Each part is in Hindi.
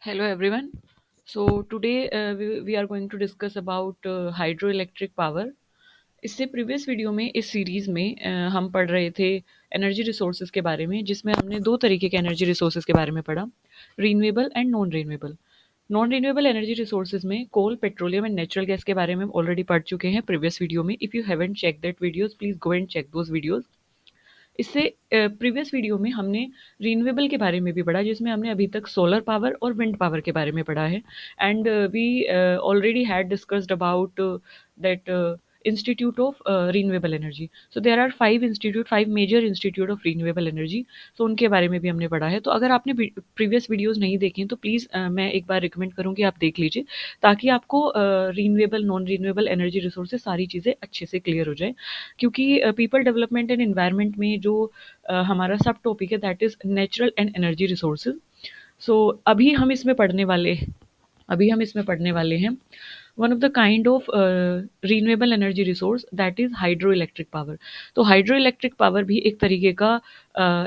Hello everyone. So today we are going to discuss about hydroelectric power. इससे प्रीवियस वीडियो में इस सीरीज में हम पढ़ रहे थे एनर्जी रिसोर्सेज के बारे में, जिसमें हमने दो तरीके के एनर्जी रिसोर्सेज के बारे में पढ़ा, renewable and non renewable. Non renewable energy resources में coal, petroleum and natural gas के बारे में ऑलरेडी पढ़ चुके हैं प्रीवियस वीडियो में। If you haven't check that videos, please go and check those videos. इससे प्रीवियस वीडियो में हमने रीन्यूएबल के बारे में भी पढ़ा, जिसमें हमने अभी तक सोलर पावर और विंड पावर के बारे में पढ़ा है। And we already had discussed about that institute of renewable energy. So there are five major institute of renewable energy. So उनके बारे में भी हमने पढ़ा है। तो अगर आपने प्रीवियस वीडियोज नहीं देखे तो प्लीज़ मैं एक बार रिकमेंड करूँगी आप देख लीजिए, ताकि आपको renewable non renewable energy resources सारी चीज़ें अच्छे से क्लियर हो जाए। क्योंकि पीपल डेवलपमेंट एंड एनवायरनमेंट में जो हमारा सब टॉपिक है that is natural and energy resources. So अभी हम इसमें पढ़ने वाले हैं one of the kind of renewable energy resource that is hydro electric power. तो हाइड्रो इलेक्ट्रिक पावर भी एक तरीके का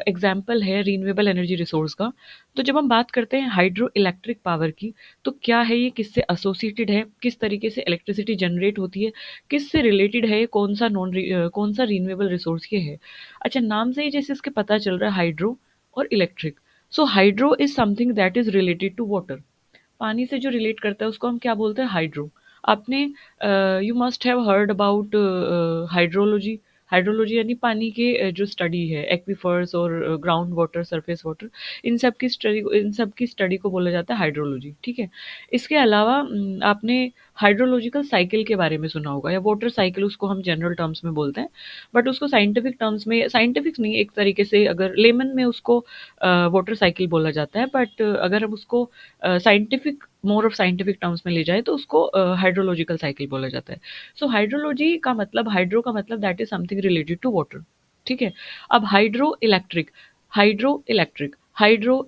एग्जाम्पल है रीन्यूएबल एनर्जी रिसोर्स का। तो जब हम बात करते हैं हाइड्रो इलेक्ट्रिक पावर की, तो क्या है ये, किससे एसोसिएटेड है, किस तरीके से इलेक्ट्रिसिटी जनरेट होती है, किससे रिलेटेड है, कौन सा रीन्यूएबल रिसोर्स ये है। अच्छा, नाम से ही जैसे इसके पता चल रहा है हाइड्रो और electric. So hydro is something that is related to water. पानी से जो रिलेट करता है उसको हम क्या बोलते हैं, हाइड्रो। आपने you must have heard about hydrology. Hydrology यानी पानी के जो स्टडी है, एक्वीफर्स और ग्राउंड वाटर, सरफेस वाटर, इन सब की स्टडी को बोला जाता है हाइड्रोलॉजी। ठीक है। इसके अलावा आपने हाइड्रोलॉजिकल साइकिल के बारे में सुना होगा, या वाटर साइकिल उसको हम जनरल टर्म्स में बोलते हैं। बट उसको साइंटिफिक टर्म्स में, साइंटिफिक नहीं, एक तरीके से अगर लेमन में उसको वाटर साइकिल बोला जाता है। बट अगर हम उसको scientific, more of scientific terms में ले जाए तो उसको हाइड्रोलॉजिकल साइकिल बोला जाता है। सो हाइड्रोलॉजी का मतलब, हाइड्रो का मतलब that is something related to water. ठीक है। अब हाइड्रो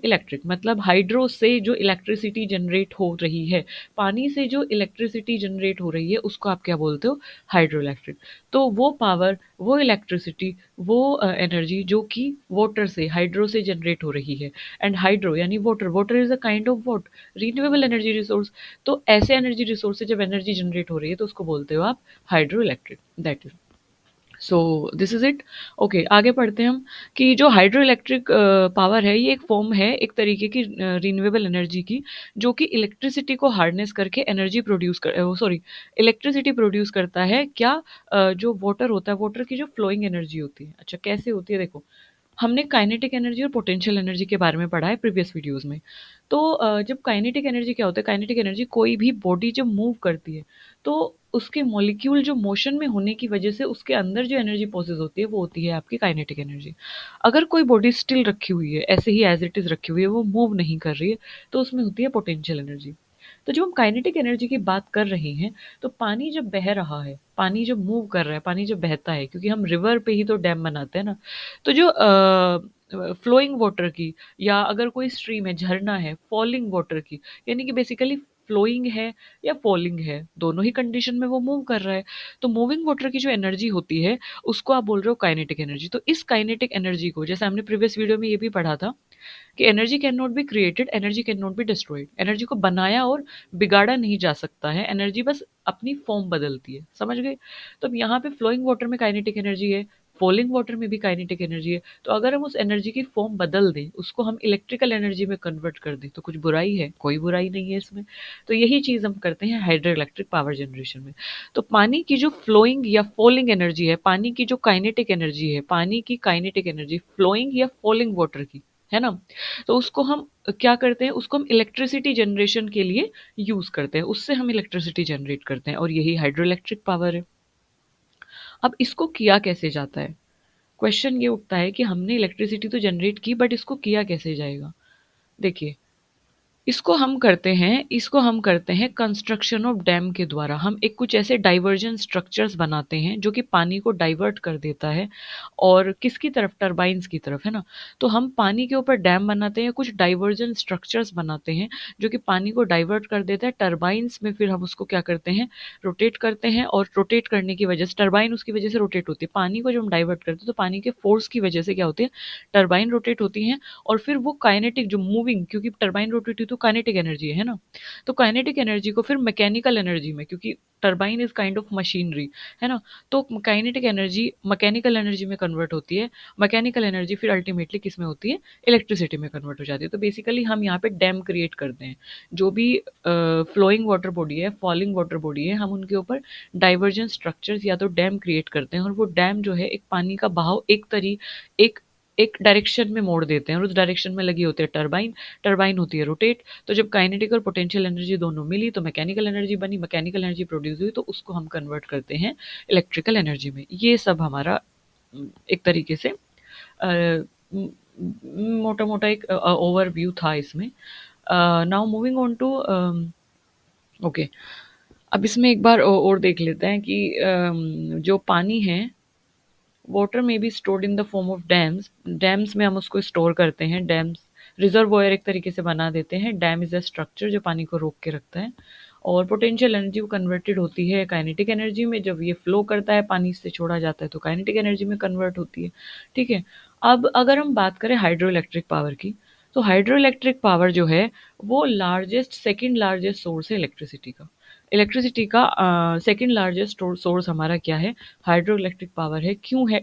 इलेक्ट्रिक मतलब हाइड्रो से जो इलेक्ट्रिसिटी जनरेट हो रही है, पानी से जो इलेक्ट्रिसिटी जनरेट हो रही है, उसको आप क्या बोलते हो, हाइड्रो इलेक्ट्रिक। तो वो पावर, वो इलेक्ट्रिसिटी, वो एनर्जी जो कि वाटर से, हाइड्रो से जनरेट हो रही है। एंड हाइड्रो यानी water, water is a kind of what, renewable energy resource. तो ऐसे एनर्जी रिसोर्स से जब एनर्जी जनरेट हो रही है तो उसको बोलते हो आप hydro electric, that is. So this is it. Okay, आगे पढ़ते हैं हम कि जो हाइड्रो इलेक्ट्रिक पावर है, ये एक फॉर्म है एक तरीके की रीन्यूएबल एनर्जी की, जो कि इलेक्ट्रिसिटी को हार्नेस करके एनर्जी प्रोड्यूस कर, सॉरी, इलेक्ट्रिसिटी प्रोड्यूस करता है। क्या जो वाटर होता है, वाटर की जो फ्लोइंग एनर्जी होती है। अच्छा, कैसे होती है, देखो, हमने काइनेटिक एनर्जी और पोटेंशियल एनर्जी के बारे में पढ़ा है प्रीवियस वीडियोस में। तो जब काइनेटिक एनर्जी क्या होता है, काइनेटिक एनर्जी कोई भी बॉडी जब मूव करती है, तो उसके मॉलिक्यूल जो मोशन में होने की वजह से उसके अंदर जो एनर्जी प्रोसेस होती है वो होती है आपकी काइनेटिक एनर्जी। अगर कोई बॉडी स्टिल रखी हुई है, ऐसे ही एज इट इज रखी हुई है, वो मूव नहीं कर रही है, तो उसमें होती है पोटेंशियल एनर्जी। तो जब हम काइनेटिक एनर्जी की बात कर रहे हैं, तो पानी जब बह रहा है, पानी जब मूव कर रहा है, पानी जब बहता है, क्योंकि हम रिवर पे ही तो डैम बनाते हैं ना। तो जो फ्लोइंग वाटर की, या अगर कोई स्ट्रीम है, झरना है, फॉलिंग वाटर की, यानी कि बेसिकली फ्लोइंग है या फॉलिंग है, दोनों ही कंडीशन में वो मूव कर रहा है। तो मूविंग वाटर की जो एनर्जी होती है, उसको आप बोल रहे हो काइनेटिक एनर्जी। तो इस काइनेटिक एनर्जी को, जैसे हमने प्रीवियस वीडियो में ये भी पढ़ा था कि energy can not be created, energy can not be destroyed. Energy को बनाया और बिगाड़ा नहीं जा सकता है, एनर्जी बस अपनी फॉर्म बदलती है, समझ गए। तो अब यहाँ पे फ्लोइंग वाटर में काइनेटिक एनर्जी है, फॉलिंग वाटर में भी काइनेटिक एनर्जी है। तो अगर हम उस एनर्जी की फॉर्म बदल दें, उसको हम इलेक्ट्रिकल एनर्जी में कन्वर्ट कर दें, तो कुछ बुराई है, कोई बुराई नहीं है इसमें। तो यही चीज़ हम करते हैं हाइड्रो इलेक्ट्रिक पावर जनरेशन में। तो पानी की जो फ्लोइंग या फॉलिंग एनर्जी है, पानी की जो काइनेटिक एनर्जी है, पानी की काइनेटिक एनर्जी फ्लोइंग या फॉलिंग वाटर की, है ना। तो उसको हम क्या करते हैं, उसको हम इलेक्ट्रिसिटी जनरेशन के लिए यूज़ करते हैं, उससे हम इलेक्ट्रिसिटी जनरेट करते हैं, और यही हाइड्रो इलेक्ट्रिक पावर है। अब इसको किया कैसे जाता है, क्वेश्चन ये उठता है कि हमने इलेक्ट्रिसिटी तो जनरेट की, बट इसको किया कैसे जाएगा। देखिए, इसको हम करते हैं कंस्ट्रक्शन ऑफ डैम के द्वारा। हम एक कुछ ऐसे डाइवर्जन स्ट्रक्चर्स बनाते हैं जो कि पानी को डाइवर्ट कर देता है, और किसकी तरफ, टरबाइंस की तरफ, है ना। तो हम पानी के ऊपर डैम बनाते हैं, कुछ डाइवर्जन स्ट्रक्चर्स बनाते हैं जो कि पानी को डाइवर्ट कर देता है टरबाइंस में। फिर हम उसको क्या करते हैं, रोटेट करते हैं, और रोटेट करने की वजह से टरबाइन उसकी वजह से रोटेट होती है। पानी को जब हम डाइवर्ट करते हैं तो पानी के फोर्स की वजह से क्या होती है, टरबाइन रोटेट होती है। और फिर वो काइनेटिक जो मूविंग, क्योंकि टरबाइन रोटेट हुई तो तो काइनेटिक एनर्जी है ना। तो काइनेटिक एनर्जी को फिर मैकेनिकल एनर्जी में, क्योंकि turbine is kind of machinery, है ना, तो काइनेटिक एनर्जी मैकेनिकल एनर्जी में कन्वर्ट होती है। मैकेनिकल एनर्जी फिर अल्टीमेटली किस में होती है, इलेक्ट्रिसिटी में कन्वर्ट हो जाती है। तो बेसिकली हम यहाँ पे डैम क्रिएट करते हैं। जो भी फ्लोइंग वाटर बॉडी है, फॉलिंग वाटर बॉडी है, हम उनके ऊपर डाइवर्जेंट स्ट्रक्चर्स या तो डैम क्रिएट करते हैं, और वो डैम जो है एक पानी का बहाव एक एक डायरेक्शन में मोड़ देते हैं, और उस डायरेक्शन में लगी होती है टरबाइन। टरबाइन होती है रोटेट। तो जब काइनेटिक और पोटेंशियल एनर्जी दोनों मिली तो मैकेनिकल एनर्जी बनी, मैकेनिकल एनर्जी प्रोड्यूस हुई, तो उसको हम कन्वर्ट करते हैं इलेक्ट्रिकल एनर्जी में। ये सब हमारा एक तरीके से मोटा मोटा एक ओवरव्यू था इसमें। Now moving on to, okay, अब इसमें एक बार और देख लेते हैं कि जो पानी है, वाटर में be stored in the form of dams. Dams में हम उसको स्टोर करते हैं। डैम्स रिजर्वोयर एक तरीके से बना देते हैं। डैम इज अ स्ट्रक्चर जो पानी को रोक के रखता है। और पोटेंशियल एनर्जी वो कन्वर्टेड होती है काइनेटिक एनर्जी में। जब ये फ्लो करता है, पानी से छोड़ा जाता है, तो काइनेटिक एनर्जी में कन्वर्ट होती है। ठीक है। अब अगर हम बात करें हाइड्रो इलेक्ट्रिक पावर की, तो हाइड्रो इलेक्ट्रिक पावर जो है वो लार्जेस्ट, सेकेंड लार्जेस्ट सोर्स है इलेक्ट्रिसिटी का। इलेक्ट्रिसिटी का सेकेंड लार्जेस्ट सोर्स हमारा क्या है, हाइड्रो इलेक्ट्रिक पावर है। क्यों है,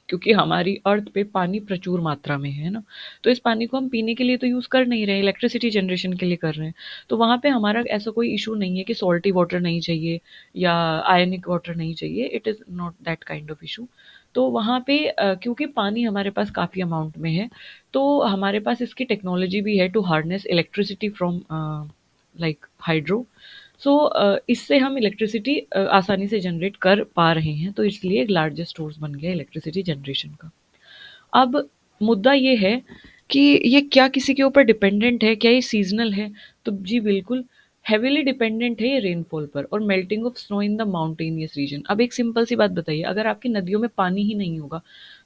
क्योंकि हमारी अर्थ पे पानी प्रचुर मात्रा में है ना। तो इस पानी को हम पीने के लिए तो यूज़ कर नहीं रहे, इलेक्ट्रिसिटी जनरेशन के लिए कर रहे हैं। तो वहाँ पे हमारा ऐसा कोई इशू नहीं है कि सॉल्टी वाटर नहीं चाहिए या आयनिक वाटर नहीं चाहिए। It is not that kind of issue. तो वहाँ पे क्योंकि पानी हमारे पास काफ़ी अमाउंट में है, तो हमारे पास इसकी टेक्नोलॉजी भी है to harness electricity from like hydro. So इससे हम इलेक्ट्रिसिटी आसानी से जनरेट कर पा रहे हैं, तो इसलिए एक लार्जेस्ट सोर्स बन गया इलेक्ट्रिसिटी जनरेशन का। अब मुद्दा ये है कि ये क्या किसी के ऊपर डिपेंडेंट है, क्या ये सीजनल है? तो जी बिल्कुल, हेविली डिपेंडेंट है ये रेनफॉल पर और melting of snow in the mountainous region. अब एक सिंपल सी बात बताइए, अगर आपकी नदियों में पानी ही नहीं होगा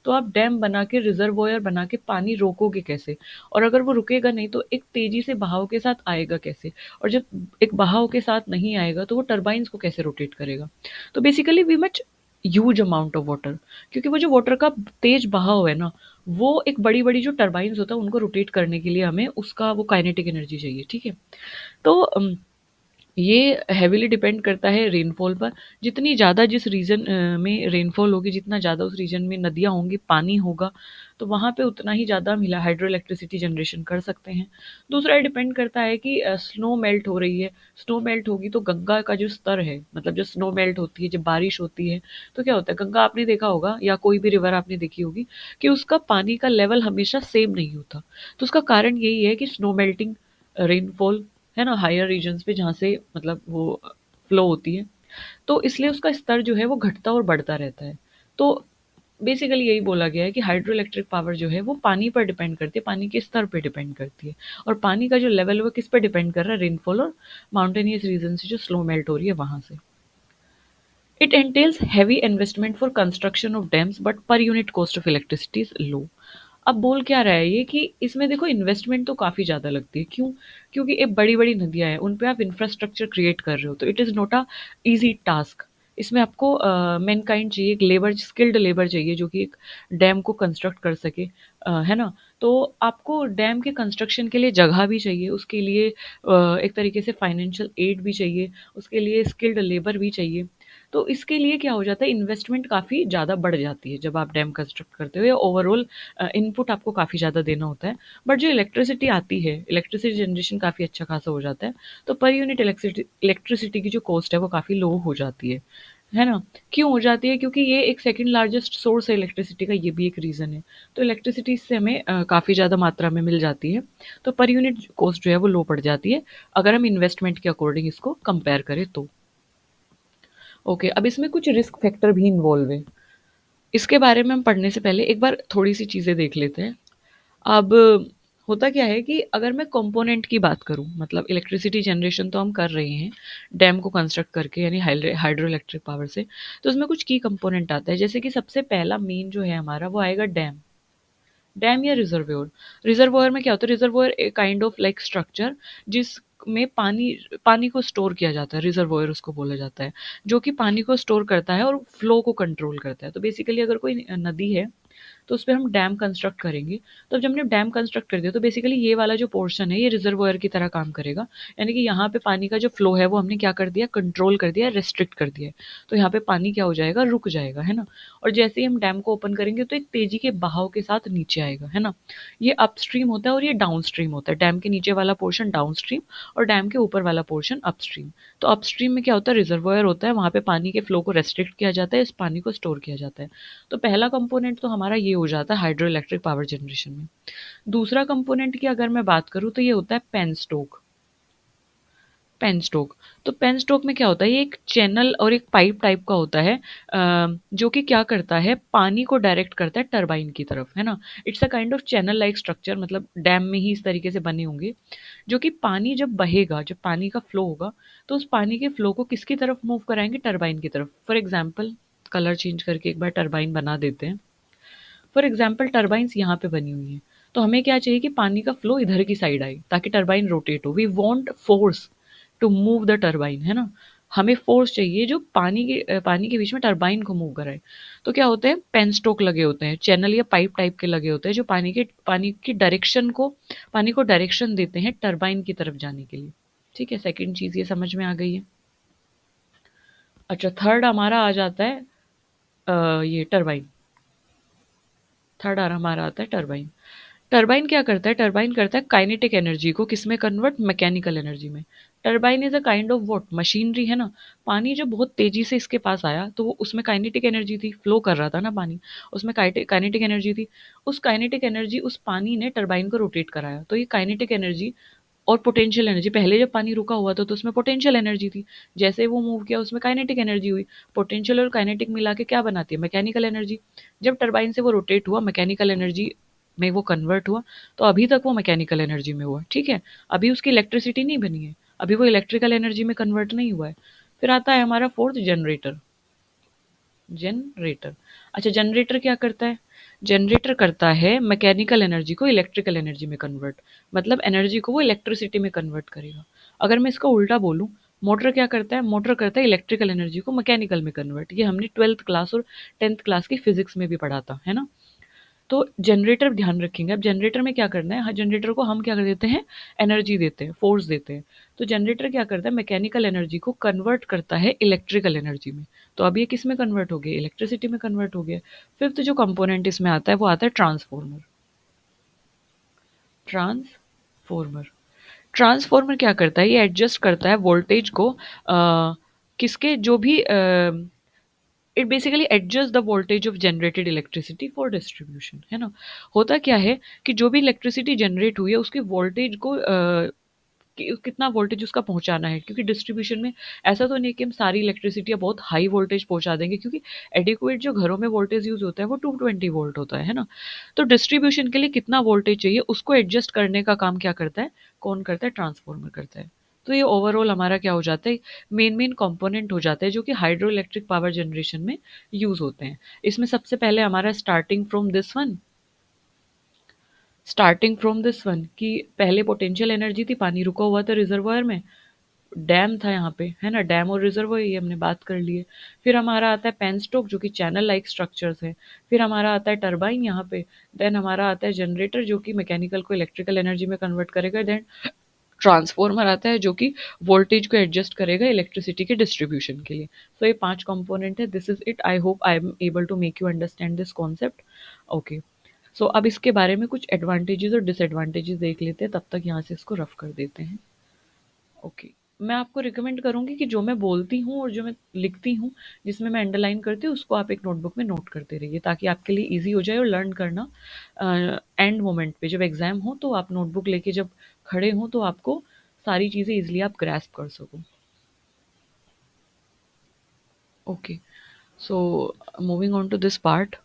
तो आप डैम बना के, रिजर्वोयर बना के पानी रोकोगे कैसे? और अगर वो रुकेगा नहीं तो एक तेजी से बहाव के साथ आएगा कैसे? और जब एक बहाव के साथ नहीं आएगा तो वो टरबाइंस को कैसे रोटेट करेगा? तो basically we much huge amount of water, क्योंकि वो जो वाटर का तेज बहाव है ना, वो एक बड़ी बड़ी जो टरबाइंस होता है उनको रोटेट करने के लिए हमें उसका वो काइनेटिक एनर्जी चाहिए। ठीक है। तो ये हेविली डिपेंड करता है रेनफॉल पर। जितनी ज़्यादा जिस रीजन में रेनफॉल होगी, जितना ज़्यादा उस रीजन में नदियाँ होंगी, पानी होगा, तो वहाँ पे उतना ही ज़्यादा हम हाइड्रो इलेक्ट्रिसिटी जनरेशन कर सकते हैं। दूसरा ये डिपेंड करता है कि स्नो मेल्ट हो रही है। स्नो मेल्ट होगी तो गंगा का जो स्तर है, मतलब जो स्नो मेल्ट होती है, जब बारिश होती है, तो क्या होता है, गंगा आपने देखा होगा या कोई भी रिवर आपने देखी होगी कि उसका पानी का लेवल हमेशा सेम नहीं होता। तो उसका कारण यही है कि स्नो मेल्टिंग, रेनफॉल, है ना, हायर रीजन्स पे जहाँ से मतलब वो फ्लो होती है, तो इसलिए उसका स्तर जो है वो घटता और बढ़ता रहता है। तो बेसिकली यही बोला गया है कि हाइड्रो इलेक्ट्रिक पावर जो है वो पानी पर डिपेंड करती है, पानी के स्तर पे डिपेंड करती है। और पानी का जो लेवल है वो किस पे डिपेंड कर रहा है, रेनफॉल और माउंटेनियस रीजन से जो स्लो मेल्ट हो रही है वहां से। It एंटेल्स heavy investment for construction of dams but per unit cost of electricity is low. अब बोल क्या रहा है ये कि इसमें देखो इन्वेस्टमेंट तो काफ़ी ज़्यादा लगती है। क्यों? क्योंकि ये बड़ी-बड़ी नदियाँ हैं, उन पे आप इंफ्रास्ट्रक्चर क्रिएट कर रहे हो, तो it is not a easy task. इसमें आपको मैनकाइंड चाहिए, एक लेबर, स्किल्ड लेबर चाहिए जो कि एक डैम को कंस्ट्रक्ट कर सके, है ना? तो आपको डैम के कंस्ट्रक्शन के लिए जगह भी चाहिए, उसके लिए एक तरीके से फाइनेंशियल एड भी चाहिए, उसके लिए स्किल्ड लेबर भी चाहिए। तो इसके लिए क्या हो जाता है, इन्वेस्टमेंट काफ़ी ज़्यादा बढ़ जाती है जब आप डैम कंस्ट्रक्ट करते हो, या ओवरऑल इनपुट आपको काफ़ी ज़्यादा देना होता है। बट जो इलेक्ट्रिसिटी आती है, इलेक्ट्रिसिटी जनरेशन काफ़ी अच्छा खासा हो जाता है, तो पर यूनिट इलेक्ट्रिसिटी की जो कॉस्ट है वो काफ़ी लो हो जाती है ना? क्यों हो जाती है? क्योंकि ये एक सेकंड लार्जेस्ट सोर्स है इलेक्ट्रिसिटी का, ये भी एक रीज़न है। तो इलेक्ट्रिसिटी इससे हमें काफ़ी ज़्यादा मात्रा में मिल जाती है, तो पर यूनिट कॉस्ट जो है वो लो पड़ जाती है, अगर हम इन्वेस्टमेंट के अकॉर्डिंग इसको कंपेयर करें तो। ओके, अब इसमें कुछ रिस्क फैक्टर भी इन्वॉल्व है। इसके बारे में हम पढ़ने से पहले एक बार थोड़ी-सी चीज़ें देख लेते हैं। अब होता क्या है कि अगर मैं कंपोनेंट की बात करूँ, मतलब इलेक्ट्रिसिटी जनरेशन तो हम कर रहे हैं डैम को कंस्ट्रक्ट करके, यानी हाइड्रो इलेक्ट्रिक पावर से, तो उसमें कुछ की कंपोनेंट आता है। जैसे कि सबसे पहला मेन जो है हमारा वो आएगा डैम। डैम या रिजर्वोयर। रिजर्वोयर में क्या होता है, रिजर्वोयर एक काइंड ऑफ लाइक स्ट्रक्चर जिसमें पानी पानी को स्टोर किया जाता है, रिजर्वोयर उसको बोला जाता है, जो कि पानी को स्टोर करता है और फ्लो को कंट्रोल करता है। तो बेसिकली अगर कोई नदी है तो उस पे हम डैम कंस्ट्रक्ट करेंगे। तो जब हमने डैम कंस्ट्रक्ट कर दिया तो बेसिकली ये वाला जो पोर्शन है ये रिजर्वायर की तरह काम करेगा। यानी कि यहाँ पे पानी का जो फ्लो है वो हमने क्या कर दिया, कंट्रोल कर दिया, रेस्ट्रिक्ट कर दिया है। तो यहाँ पे पानी क्या हो जाएगा, रुक जाएगा, है ना। और जैसे ही हम डैम को ओपन करेंगे तो एक तेजी के बहाव के साथ नीचे आएगा, है ना। ये अपस्ट्रीम होता है और ये डाउनस्ट्रीम होता है। डैम के नीचे वाला पोर्शन डाउनस्ट्रीम और डैम के ऊपर वाला पोर्शन अपस्ट्रीम। तो अपस्ट्रीम में क्या होता है, रिजर्वायर होता है, वहाँ पे पानी के फ्लो को रेस्ट्रिक्ट किया जाता है, इस पानी को स्टोर किया जाता है। तो पहला कंपोनेंट तो हमारा ये हो जाता है हाइड्रो इलेक्ट्रिक पावर जनरेशन में। दूसरा कंपोनेंट की अगर मैं बात करूँ तो ये होता है पेनस्टोक। पेनस्टोक, तो पेनस्टोक में क्या होता है, ये एक चैनल और एक पाइप टाइप का होता है, जो कि क्या करता है, पानी को डायरेक्ट करता है टरबाइन की तरफ, है ना। It's a kind of channel like structure, मतलब डैम में ही इस तरीके से बने होंगे, जो कि पानी जब बहेगा, जब पानी का फ्लो होगा, तो उस पानी के फ्लो को किसकी तरफ मूव कराएंगे, टरबाइन की तरफ। फॉर एग्जाम्पल कलर चेंज करके एक बार टरबाइन बना देते हैं। फॉर एग्जाम्पल टरबाइन्स यहाँ पे बनी हुई हैं, तो हमें क्या चाहिए कि पानी का फ्लो इधर की साइड आए ताकि टरबाइन रोटेट हो। We want force to move the turbine, है ना। हमें फोर्स चाहिए जो पानी के बीच में टरबाइन को मूव कराए। तो क्या होते हैं, पेनस्टोक लगे होते हैं, चैनल या पाइप टाइप के लगे होते हैं, जो पानी की डायरेक्शन को, पानी को डायरेक्शन देते हैं टरबाइन की तरफ जाने के लिए। ठीक है, सेकंड चीज ये समझ में आ गई है। अच्छा, थर्ड हमारा आ जाता है ये टरबाइन। थर्ड हमारा आता है टरबाइन। टरबाइन क्या करता है, टरबाइन करता है काइनेटिक एनर्जी को किसमें कन्वर्ट, मैकेनिकल एनर्जी में। Turbine is a kind of what, machinery, है ना। पानी जब बहुत तेजी से इसके पास आया तो वो उसमें काइनेटिक एनर्जी थी, फ्लो कर रहा था ना पानी, उसमें काइनेटिक एनर्जी थी। उस काइनेटिक एनर्जी, उस पानी ने टरबाइन को रोटेट कराया, तो ये काइनेटिक एनर्जी और पोटेंशियल एनर्जी, पहले जब पानी रुका हुआ था तो उसमें पोटेंशियल एनर्जी थी, जैसे वो मूव किया उसमें काइनेटिक एनर्जी हुई। पोटेंशियल और काइनेटिक मिला के क्या बनाती है, मैकेनिकल एनर्जी। जब टरबाइन से वो रोटेट हुआ, मैकेनिकल एनर्जी में वो कन्वर्ट हुआ, तो अभी तक वो मैकेनिकल एनर्जी में हुआ, ठीक है। अभी उसकी इलेक्ट्रिसिटी नहीं बनी है, अभी वो इलेक्ट्रिकल एनर्जी में कन्वर्ट नहीं हुआ है। फिर आता है हमारा फोर्थ, जनरेटर। जनरेटर, अच्छा जनरेटर क्या करता है, जनरेटर करता है मैकेनिकल एनर्जी को इलेक्ट्रिकल एनर्जी में कन्वर्ट, मतलब एनर्जी को वो इलेक्ट्रिसिटी में कन्वर्ट करेगा। अगर मैं इसका उल्टा बोलूं, मोटर क्या करता है, मोटर करता है इलेक्ट्रिकल एनर्जी को मैकेनिकल में कन्वर्ट। ये हमने 12th क्लास और 10th क्लास की फिजिक्स में भी पढ़ा था, है ना। तो जनरेटर ध्यान रखेंगे। अब जनरेटर में क्या करना है, हाँ जनरेटर को हम क्या कर देते हैं, एनर्जी देते हैं, फोर्स देते हैं। तो जनरेटर क्या करता है, मैकेनिकल एनर्जी को कन्वर्ट करता है इलेक्ट्रिकल एनर्जी में। तो अब ये किस में कन्वर्ट हो गया, इलेक्ट्रिसिटी में कन्वर्ट हो गया। फिफ्थ जो कंपोनेंट इसमें आता है वो आता है ट्रांसफॉर्मर। ट्रांसफॉर्मर, ट्रांसफॉर्मर क्या करता है, ये एडजस्ट करता है वोल्टेज को किसके, जो भी it basically adjust the voltage of generated electricity for distribution, है ना। होता क्या है कि जो भी इलेक्ट्रिसिटी जनरेट हुई है उसकी वोल्टेज को कितना वोल्टेज उसका पहुंचाना है, क्योंकि डिस्ट्रीब्यूशन में ऐसा तो नहीं कि हम सारी इलेक्ट्रिसिटी बहुत हाई वोल्टेज पहुंचा देंगे, क्योंकि एडिक्वेट जो घरों में वोल्टेज यूज होता है वो 220 वोल्ट होता है ना। तो डिस्ट्रीब्यूशन के लिए कितना वोल्टेज चाहिए उसको एडजस्ट करने का काम क्या करता है, कौन करता है, ट्रांसफॉर्मर करता है। तो ये ओवरऑल हमारा क्या हो जाता है, मेन कंपोनेंट हो जाता है जो कि हाइड्रो इलेक्ट्रिक पावर जनरेशन में यूज होते हैं। इसमें सबसे पहले हमारा स्टार्टिंग फ्रॉम दिस वन कि पहले पोटेंशियल एनर्जी थी, पानी रुका हुआ था रिजर्वायर में, डैम था यहाँ पे, है ना, डैम और रिजर्वायर ये हमने बात कर ली है। फिर हमारा आता है पेनस्टोक जो कि चैनल लाइक स्ट्रक्चर्स है। फिर हमारा आता है टरबाइन यहाँ पे। देन हमारा आता है जनरेटर जो कि मैकेनिकल को इलेक्ट्रिकल एनर्जी में कन्वर्ट करेगा। देन ट्रांसफॉर्मर आता है जो कि वोल्टेज को एडजस्ट करेगा इलेक्ट्रिसिटी के डिस्ट्रीब्यूशन के लिए। सो ये 5 कंपोनेंट है। This is it, I hope I am able to make you understand this concept. Okay, so अब इसके बारे में कुछ एडवांटेजेस और डिसएडवांटेजेस देख लेते हैं, तब तक यहाँ से इसको रफ कर देते हैं। ओके, मैं आपको रिकमेंड करूँगी कि जो मैं बोलती हूँ और जो मैं लिखती हूँ, जिसमें मैं अंडरलाइन करती हूँ, उसको आप एक नोटबुक में नोट करते रहिए ताकि आपके लिए ईजी हो जाए और लर्न करना एंड मोमेंट पे जब एग्ज़ाम हो तो आप नोटबुक लेके जब खड़े हों तो आपको सारी चीज़ें ईजिली आप ग्रैस्प कर सको। Okay, so moving on to this part,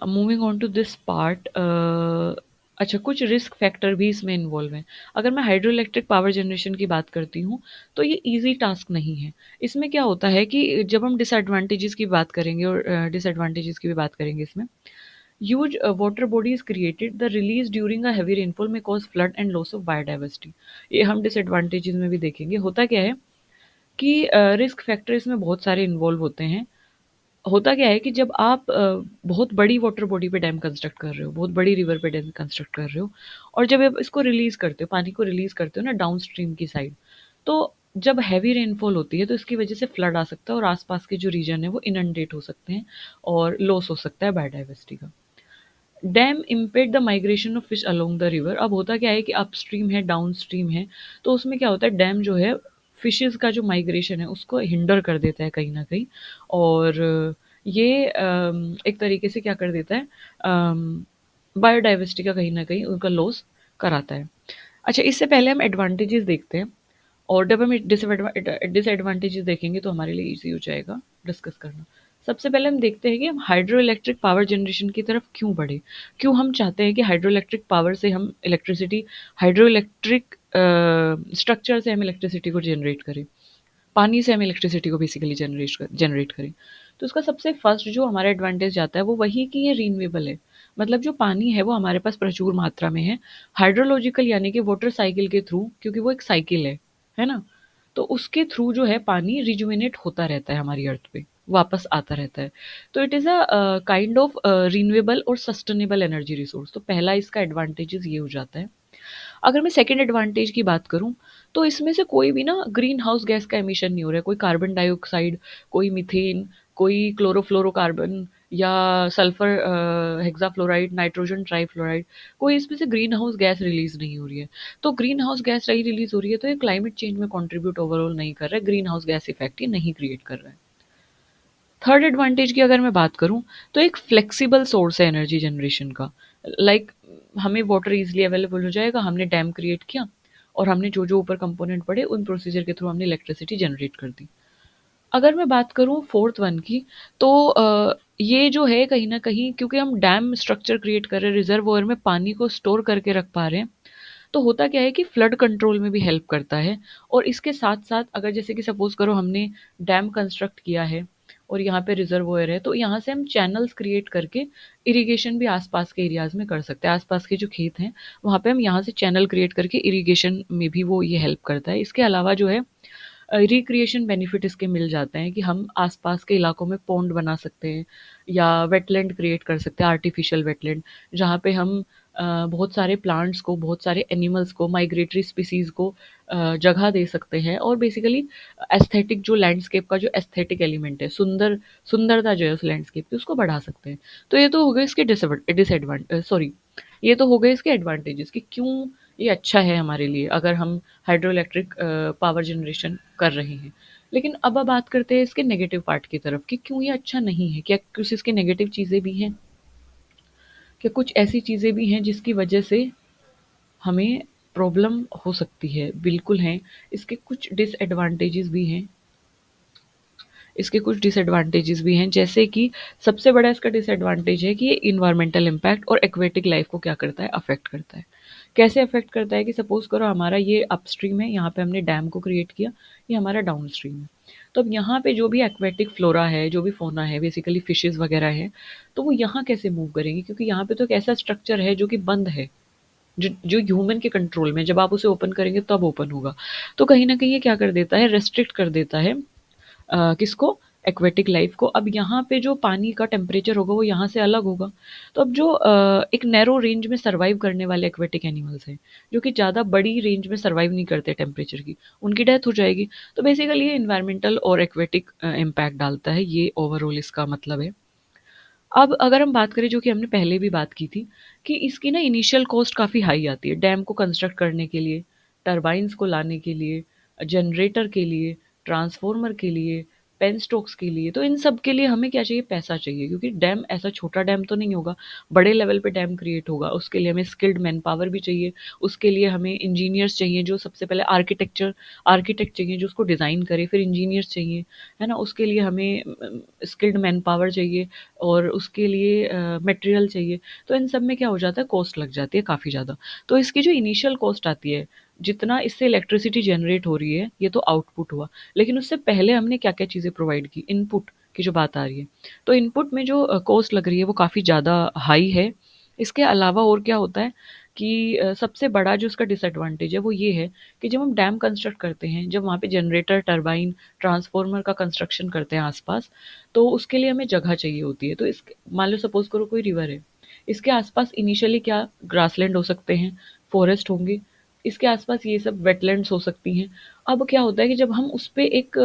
moving on to this part, अच्छा कुछ रिस्क फैक्टर भी इसमें इन्वॉल्व हैं। अगर मैं हाइड्रो इलेक्ट्रिक पावर जनरेशन की बात करती हूँ तो ये इजी टास्क नहीं है। इसमें क्या होता है कि जब हम डिसएडवांटेजेस की बात करेंगे और डिसएडवांटेजेस की भी बात करेंगे इसमें, huge water bodies created, the release during a heavy rainfall में cause flood and loss of biodiversity. ये हम डिसएडवांटेजेस में भी देखेंगे। होता क्या है कि रिस्क फैक्टर इसमें बहुत सारे इन्वॉल्व होते हैं। होता क्या है कि जब आप बहुत बड़ी वाटर बॉडी पे डैम कंस्ट्रक्ट कर रहे हो, बहुत बड़ी रिवर पे डैम कंस्ट्रक्ट कर रहे हो और जब आप इसको रिलीज़ करते हो, पानी को रिलीज़ करते हो ना डाउनस्ट्रीम की साइड, तो जब हेवी रेनफॉल होती है तो इसकी वजह से फ्लड आ सकता है और आसपास के जो रीजन है वो इनंडेट हो सकते हैं और लॉस हो सकता है बायोडाइवर्सिटी का। Dam इम्पेड the migration of fish along the river. अब होता क्या है कि अपस्ट्रीम है, डाउनस्ट्रीम है, तो उसमें क्या होता है, डैम जो है फिशेस का जो माइग्रेशन है उसको हिंडर कर देता है कहीं ना कहीं। और ये एक तरीके से क्या कर देता है, बायोडाइवर्सिटी का कहीं ना कहीं उनका लॉस कराता है। अच्छा, इससे पहले हम एडवांटेजेस देखते हैं, और जब हम डिसएडवांटेजेस देखेंगे तो हमारे लिए इजी हो जाएगा डिस्कस करना। सबसे पहले हम देखते हैं कि हम हाइड्रो इलेक्ट्रिक पावर जनरेशन की तरफ क्यों बढ़े, क्यों हम चाहते हैं कि हाइड्रो इलेक्ट्रिक पावर से हम इलेक्ट्रिसिटी, हाइड्रो इलेक्ट्रिक स्ट्रक्चर से हम इलेक्ट्रिसिटी को जनरेट करें, पानी से हम इलेक्ट्रिसिटी को बेसिकली जनरेट करें। तो उसका सबसे फर्स्ट जो हमारा एडवांटेज जाता है वो वही कि ये रीन्यूएबल है। मतलब जो पानी है वो हमारे पास प्रचुर मात्रा में है। हाइड्रोलॉजिकल यानी कि वाटर साइकिल के थ्रू, क्योंकि वो एक साइकिल है ना? तो उसके थ्रू जो है पानी रिजुविनेट होता रहता है हमारी अर्थ पे, वापस आता रहता है। तो it is a kind of renewable और सस्टेनेबल एनर्जी रिसोर्स। तो पहला इसका एडवांटेजेस ये हो जाता है। अगर मैं सेकंड एडवांटेज की बात करूँ, तो इसमें से कोई भी ना ग्रीन हाउस गैस का एमिशन नहीं हो रहा है। कोई कार्बन डाइऑक्साइड, कोई मीथेन, कोई क्लोरोफ्लोरोकार्बन या सल्फर हेक्साफ्लोराइड, नाइट्रोजन ट्राइफ्लोराइड, कोई इसमें से ग्रीन हाउस गैस रिलीज नहीं हो रही है। तो ग्रीन हाउस गैस नहीं रिलीज हो रही है तो ये क्लाइमेट चेंज में कंट्रीब्यूट ओवरऑल नहीं कर रहा है, ग्रीन हाउस गैस इफेक्ट ये नहीं क्रिएट कर रहा है। थर्ड एडवांटेज की अगर मैं बात करूँ, तो एक फ्लेक्सिबल सोर्स है एनर्जी जनरेशन का। लाइक हमें वाटर ईजिली अवेलेबल हो जाएगा, हमने डैम क्रिएट किया और हमने जो जो ऊपर कंपोनेंट पड़े उन प्रोसीजर के थ्रू हमने इलेक्ट्रिसिटी जनरेट कर दी। अगर मैं बात करूँ फोर्थ वन की, तो ये जो है कहीं ना कहीं क्योंकि हम डैम स्ट्रक्चर क्रिएट कर रहे हैं, रिजर्वोयर में पानी को स्टोर करके रख पा रहे हैं, तो होता क्या है कि फ्लड कंट्रोल में भी हेल्प करता है। और इसके साथ साथ अगर जैसे कि सपोज करो हमने डैम कंस्ट्रक्ट किया है और यहाँ पे रिजर्वोयर है, तो यहाँ से हम चैनल्स क्रिएट करके इरिगेशन भी आसपास के एरियाज में कर सकते हैं। आसपास के जो खेत हैं वहाँ पे हम यहाँ से चैनल क्रिएट करके इरिगेशन में भी वो ये हेल्प करता है। इसके अलावा जो है रिक्रिएशन बेनिफिट इसके मिल जाते हैं कि हम आसपास के इलाकों में पॉन्ड बना सकते हैं या वेटलैंड क्रिएट कर सकते हैं, आर्टिफिशियल वेटलैंड, जहाँ पे हम बहुत सारे प्लांट्स को, बहुत सारे एनिमल्स को, माइग्रेटरी स्पीसीज़ को जगह दे सकते हैं। और बेसिकली एस्थेटिक जो लैंडस्केप का जो एस्थेटिक एलिमेंट है, सुंदरता जो है उस लैंडस्केप की, उसको बढ़ा सकते हैं। तो ये तो हो गए इसके डिसएडवांटेज, सॉरी, ये तो हो गए इसके एडवांटेजेस कि क्यों ये अच्छा है हमारे लिए अगर हम हाइड्रो इलेक्ट्रिक पावर जनरेशन कर रहे हैं। लेकिन अब बात करते हैं इसके नेगेटिव पार्ट की तरफ कि क्यों ये अच्छा नहीं है, क्या कुछ इसके नेगेटिव चीज़ें भी हैं, क्या कुछ ऐसी चीज़ें भी हैं जिसकी वजह से हमें प्रॉब्लम हो सकती है। बिल्कुल हैं, इसके कुछ डिसएडवांटेजेस भी हैं, इसके कुछ डिसएडवांटेजेस भी हैं, जैसे कि सबसे बड़ा इसका डिसएडवांटेज है कि ये इन्वायरमेंटल इम्पैक्ट और एक्वेटिक लाइफ को क्या करता है, अफेक्ट करता है। कैसे अफेक्ट करता है कि सपोज करो हमारा ये अपस्ट्रीम है, यहाँ पे हमने डैम को क्रिएट किया, ये हमारा डाउन स्ट्रीम है। तो अब यहाँ पे जो भी एक्वेटिक फ्लोरा है, जो भी फोना है, बेसिकली फिशेज वगैरह है, तो वो यहाँ कैसे मूव करेंगे, क्योंकि यहाँ पे तो एक ऐसा स्ट्रक्चर है जो कि बंद है, जो जो ह्यूमन के कंट्रोल में, जब आप उसे ओपन करेंगे तब ओपन होगा। तो कहीं ना कहीं ये क्या कर देता है, रेस्ट्रिक्ट कर देता है किसको, एक्वेटिक लाइफ को। अब यहाँ पे जो पानी का टेम्परेचर होगा वो यहाँ से अलग होगा। तो अब जो एक नैरो रेंज में सर्वाइव करने वाले एक्वेटिक एनिमल्स हैं, जो कि ज़्यादा बड़ी रेंज में सर्वाइव नहीं करते टेम्परेचर की, उनकी डेथ हो जाएगी। तो बेसिकली ये इन्वायरमेंटल और एक्वेटिक इम्पैक्ट डालता है, ये ओवरऑल इसका मतलब है। अब अगर हम बात करें, जो कि हमने पहले भी बात की थी, कि इसकी ना इनिशियल कॉस्ट काफ़ी हाई आती है डैम को कंस्ट्रक्ट करने के लिए, टरबाइन्स को लाने के लिए, जनरेटर के लिए, ट्रांसफार्मर के लिए, पेन स्टॉक्स के लिए। तो इन सब के लिए हमें क्या चाहिए, पैसा चाहिए, क्योंकि डैम ऐसा छोटा डैम तो नहीं होगा, बड़े लेवल पे डैम क्रिएट होगा। उसके लिए हमें स्किल्ड मैन पावर भी चाहिए, उसके लिए हमें इंजीनियर्स चाहिए, जो सबसे पहले आर्किटेक्ट चाहिए जो उसको डिज़ाइन करे, फिर इंजीनियर्स चाहिए, है ना? उसके लिए हमें स्किल्ड मैन पावर चाहिए और उसके लिए मटेरियल चाहिए। तो इन सब में क्या हो जाता है, कॉस्ट लग जाती है काफ़ी ज़्यादा। तो इसकी जो इनिशियल कॉस्ट आती है, जितना इससे इलेक्ट्रिसिटी जनरेट हो रही है, ये तो आउटपुट हुआ। लेकिन उससे पहले हमने क्या-क्या चीज़ें प्रोवाइड की, इनपुट की जो बात आ रही है। तो इनपुट में जो कॉस्ट लग रही है वो काफ़ी ज़्यादा हाई है। इसके अलावा और क्या होता है कि सबसे बड़ा जो उसका डिसएडवांटेज है वो ये है कि जब हम डैम कंस्ट्रक्ट करते हैं, जब वहाँ पे जनरेटर, टरबाइन, ट्रांसफार्मर का कंस्ट्रक्शन करते हैं आसपास, तो उसके लिए हमें जगह चाहिए होती है। तो इस मान लो सपोज करो कोई रिवर है, इसके आसपास इनिशियली क्या ग्रासलैंड हो सकते हैं, फॉरेस्ट होंगे, इसके आसपास ये सब वेटलैंड्स हो सकती हैं। अब क्या होता है कि जब हम उस पे एक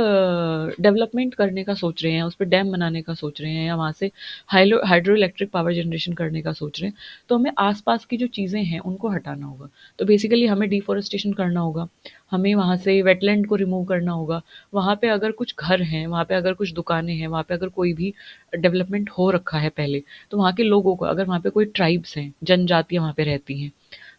डेवलपमेंट करने का सोच रहे हैं, उस पे डैम बनाने का सोच रहे हैं, या वहाँ से हाइड्रो इलेक्ट्रिक पावर जनरेशन करने का सोच रहे हैं, तो हमें आसपास की जो चीज़ें हैं उनको हटाना होगा। तो बेसिकली हमें डिफॉरेस्टेशन करना होगा, हमें वहाँ से वेटलैंड को रिमूव करना होगा। वहाँ पे अगर कुछ घर हैं, वहाँ पे अगर कुछ दुकानें हैं, वहाँ पे अगर कोई भी डेवलपमेंट हो रखा है पहले, तो वहाँ के लोगों को, अगर वहाँ पे कोई ट्राइब्स हैं, जनजातियाँ वहाँ पे रहती हैं,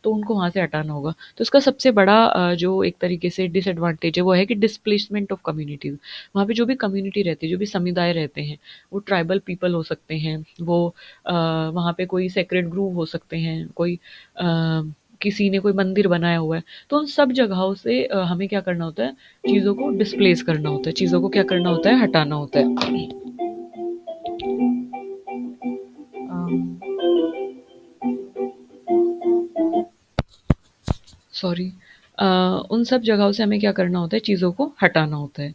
तो उनको वहाँ से हटाना होगा। तो इसका सबसे बड़ा जो एक तरीके से डिसएडवांटेज है वो है कि डिस्प्लेसमेंट ऑफ कम्युनिटीज़। वहाँ पे जो भी कम्युनिटी रहती है, जो भी समुदाय रहते हैं, वो ट्राइबल पीपल हो सकते हैं, वो वहाँ पे कोई सेक्रेड ग्रूव हो सकते हैं, कोई किसी ने कोई मंदिर बनाया हुआ है, तो उन सब जगहों से हमें क्या करना होता है, चीज़ों को डिस्प्लेस करना होता है, चीज़ों को क्या करना होता है, हटाना होता है। सॉरी, उन सब जगहों से हमें क्या करना होता है, चीज़ों को हटाना होता है।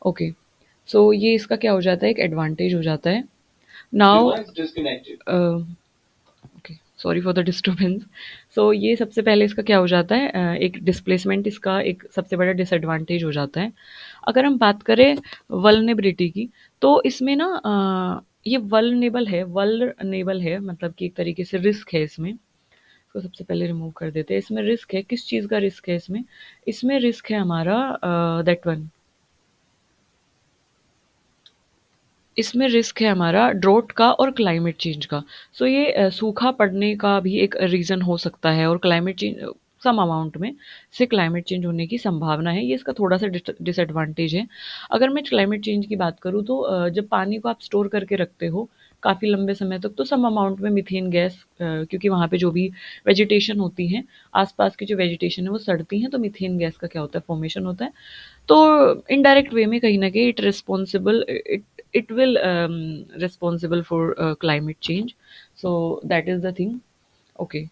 ओके, सो ये इसका क्या हो जाता है, एक एडवांटेज हो जाता है। Now okay, sorry for the disturbance. So ये सबसे पहले इसका क्या हो जाता है, एक डिस्प्लेसमेंट इसका एक सबसे बड़ा डिसएडवांटेज हो जाता है। अगर हम बात करें वल्नरेबिलिटी की, तो इसमें ना ये वल्नरेबल है, मतलब कि एक तरीके से रिस्क है इसमें। इसको सबसे पहले रिमूव कर देते हैं। इसमें रिस्क है, किस चीज़ का रिस्क है इसमें? इसमें रिस्क है हमारा दैट वन, इसमें रिस्क है हमारा ड्रॉट का और क्लाइमेट चेंज का। सो ये सूखा पड़ने का भी एक रीज़न हो सकता है, और क्लाइमेट चेंज सम अमाउंट में से क्लाइमेट चेंज होने की संभावना है, ये इसका थोड़ा सा डिसएडवांटेज है। अगर मैं क्लाइमेट चेंज की बात करूँ तो जब पानी को आप स्टोर करके रखते हो काफ़ी लंबे समय तक, तो सम अमाउंट में मीथेन गैस, क्योंकि वहाँ पे जो भी वेजिटेशन होती है, आसपास की जो वेजिटेशन है वो सड़ती हैं, तो मीथेन गैस का क्या होता है, फॉर्मेशन होता है। तो इनडायरेक्ट वे में कहीं न कहीं it will responsible for climate change. So that is the thing. Okay,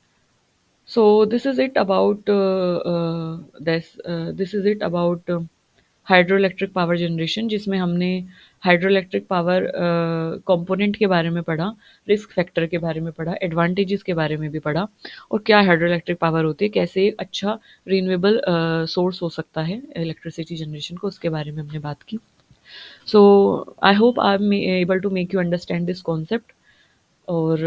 so this is it about this is it about hydroelectric power generation, जिसमें हमने हाइड्रोइलेक्ट्रिक पावर कंपोनेंट के बारे में पढ़ा, रिस्क फैक्टर के बारे में पढ़ा, एडवांटेजेस के बारे में भी पढ़ा, और क्या हाइड्रोइलेक्ट्रिक पावर होती है, कैसे एक अच्छा रिन्यूएबल सोर्स हो सकता है इलेक्ट्रिसिटी जनरेशन को, उसके बारे में हमने बात की। So I hope I am able to make you understand this concept. और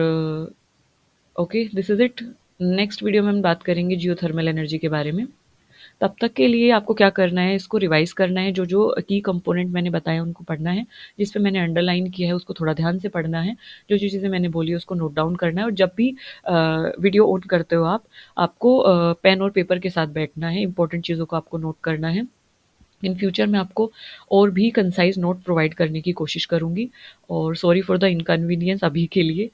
okay, this is it. Next video में हम बात करेंगे जियोथर्मल एनर्जी के बारे में। तब तक के लिए आपको क्या करना है, इसको रिवाइज़ करना है, जो की कंपोनेंट मैंने बताए उनको पढ़ना है, जिस पे मैंने अंडरलाइन किया है उसको थोड़ा ध्यान से पढ़ना है, जो चीज़ें मैंने बोली है उसको नोट डाउन करना है, और जब भी वीडियो ऑन करते हो आप, आपको पेन और पेपर के साथ बैठना है, इंपॉर्टेंट चीज़ों को आपको नोट करना है। इन फ्यूचर मैं आपको और भी कंसाइज़ नोट प्रोवाइड करने की कोशिश करूँगी, और सॉरी फॉर द इनकन्वीनियंस अभी के लिए।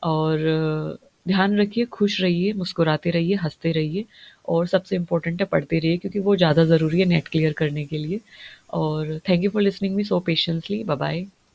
और ध्यान रखिए, खुश रहिए, मुस्कुराते रहिए, हँसते रहिए, और सबसे इम्पोर्टेंट है पढ़ते रहिए, क्योंकि वो ज़्यादा ज़रूरी है नेट क्लियर करने के लिए। और thank you for listening me so patiently. Bye bye.